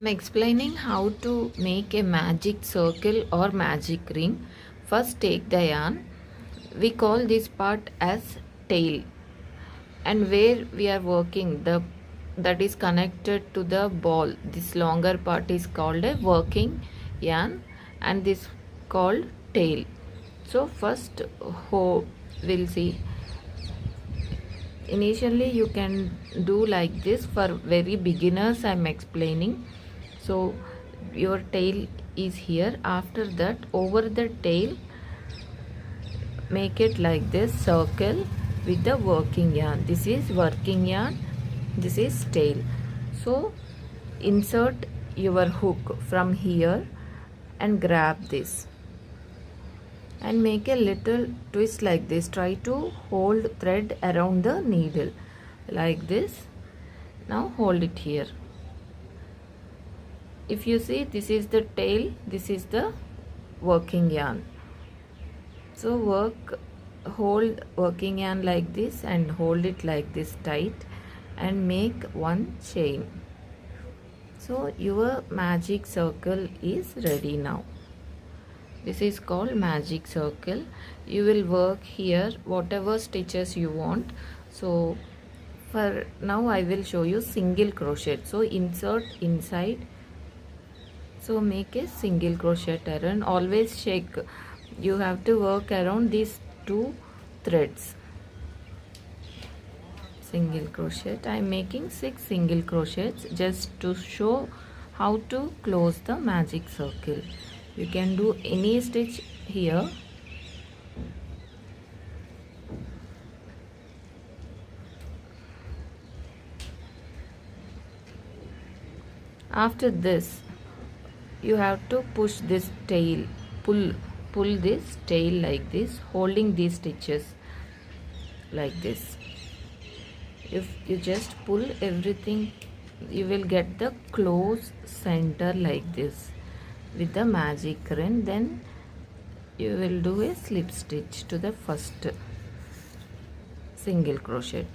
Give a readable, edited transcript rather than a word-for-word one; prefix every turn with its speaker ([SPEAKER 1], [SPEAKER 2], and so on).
[SPEAKER 1] I'm explaining how to make a magic circle or magic ring. First take the yarn. We call this part as tail, and where we are working the that is connected to the ball. This longer part is called a working yarn and this called tail. So first we'll see. Initially you can do like this. For very beginners I'm explaining. So your tail is here. After that, over the tail, make it like this circle with the working yarn. This is working yarn, this is tail. So insert your hook from here and grab this and make a little twist like this. Try to hold thread around the needle like this. Now hold it here. If you see, this is the tail, this is the working yarn. So hold working yarn like this and hold it like this tight and make one chain. So your magic circle is ready now. This is called magic circle. You will work here whatever stitches you want. So for now I will show you single crochet. So insert inside. So make a single crochet around. Always shake. You have to work around these two threads. Single crochet. I am making 6 single crochets just to show how to close the magic circle. You can do any stitch here. After this, you have to push this tail, pull this tail like this, holding these stitches like this. If you just pull everything, you will get the close center like this with the magic ring. Then you will do a slip stitch to the first single crochet.